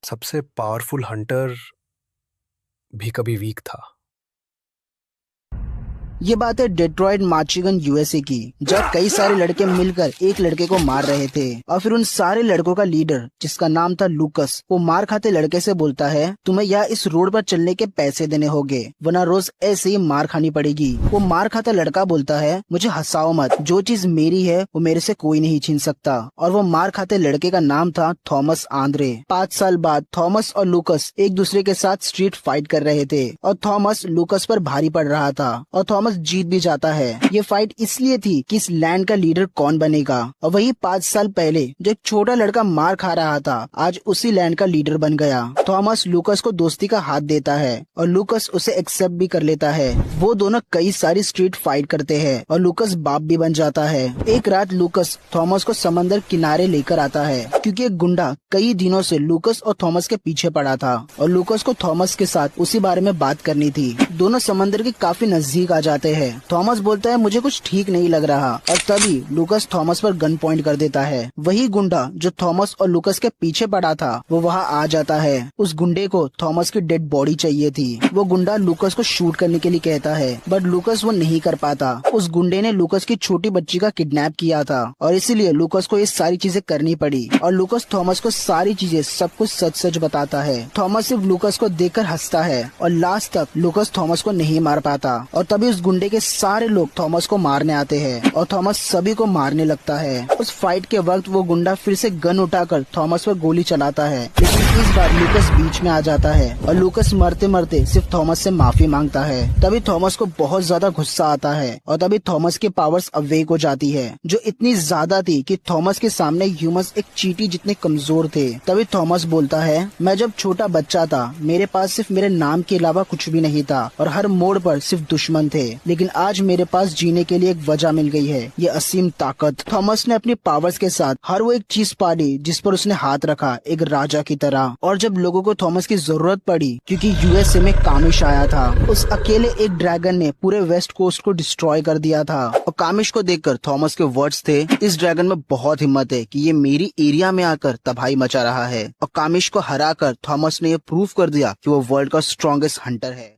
सबसे powerful Hunter भी कभी वीक था। ये बात है डेट्रॉइट माचिगन यूएसए की, जब कई सारे लड़के मिलकर एक लड़के को मार रहे थे और फिर उन सारे लड़कों का लीडर जिसका नाम था लूकस, वो मार खाते लड़के से बोलता है, तुम्हें यहाँ इस रोड पर चलने के पैसे देने होंगे वरना रोज ऐसे ही मार खानी पड़ेगी। वो मार खाता लड़का बोलता है, मुझे हंसाओ मत, जो चीज मेरी है वो मेरे से कोई नहीं छीन सकता। और वो मार खाते लड़के का नाम था थॉमस आंद्रे। 5 साल बाद थॉमस और लूकस एक दूसरे के साथ स्ट्रीट फाइट कर रहे थे और थॉमस लूकस पर भारी पड़ रहा था और थॉमस जीत भी जाता है। ये फाइट इसलिए थी कि इस लैंड का लीडर कौन बनेगा, और वही 5 साल पहले जो एक छोटा लड़का मार खा रहा था आज उसी लैंड का लीडर बन गया। थॉमस लूकस को दोस्ती का हाथ देता है और लूकस उसे एक्सेप्ट भी कर लेता है। वो दोनों कई सारी स्ट्रीट फाइट करते हैं और लूकस बाप भी बन जाता है। एक रात लूकस थॉमस को समंदर किनारे लेकर आता है क्योंकि एक गुंडा कई दिनों से लूकस और थॉमस के पीछे पड़ा था और लूकस को थॉमस के साथ उसी बारे में बात करनी थी। दोनों समंदर के काफी नजदीक आ जाते हैं। थॉमस बोलता है, मुझे कुछ ठीक नहीं लग रहा, और तभी लूकस थॉमस पर गन पॉइंट कर देता है। वही गुंडा जो थॉमस और लूकस के पीछे पड़ा था वो वहाँ आ जाता है। उस गुंडे को थॉमस की डेड बॉडी चाहिए थी। वो गुंडा लूकस को शूट करने के लिए कहता है बट लूकस वो नहीं कर पाता। उस गुंडे ने लूकस की छोटी बच्ची का किडनैप किया था और इसीलिए लूकस को ये सारी चीजें करनी पड़ी और लूकस थॉमस को सारी चीजें सब कुछ सच सच बताता है। थॉमस सिर्फ लूकस को देखकर हंसता है और लास्ट तक लूकस थॉमस को नहीं मार पाता और तभी उस गुंडे के सारे लोग थॉमस को मारने आते हैं और थॉमस सभी को मारने लगता है। उस फाइट के वक्त वो गुंडा फिर से गन उठाकर थॉमस पर गोली चलाता है, लेकिन इस बार लूकस बीच में आ जाता है और लूकस मरते मरते सिर्फ थॉमस से माफी मांगता है। तभी थॉमस को बहुत ज्यादा गुस्सा आता है और तभी थॉमस की पावर्स अवेक हो जाती है, जो इतनी ज्यादा थी कि थॉमस के सामने ह्यूमंस एक चींटी जितने कमजोर थे। तभी थॉमस बोलता है, मैं जब छोटा बच्चा था मेरे पास सिर्फ मेरे नाम के अलावा कुछ भी नहीं था और हर मोड़ पर सिर्फ दुश्मन थे, लेकिन आज मेरे पास जीने के लिए एक वजह मिल गई है, ये असीम ताकत। थॉमस ने अपनी पावर्स के साथ हर वो एक चीज पाली जिस पर उसने हाथ रखा, एक राजा की तरह। और जब लोगों को थॉमस की जरूरत पड़ी क्योंकि यूएसए में कामिश आया था, उस अकेले एक ड्रैगन ने पूरे वेस्ट कोस्ट को डिस्ट्रॉय कर दिया था। और कामिश को देखकर थॉमस के वर्ड्स थे, इस ड्रैगन में बहुत हिम्मत है कि ये मेरी एरिया में आकर तबाही मचा रहा है। और कामिश को हराकर थॉमस ने ये प्रूव कर दिया कि वो वर्ल्ड का स्ट्रॉन्गेस्ट हंटर है।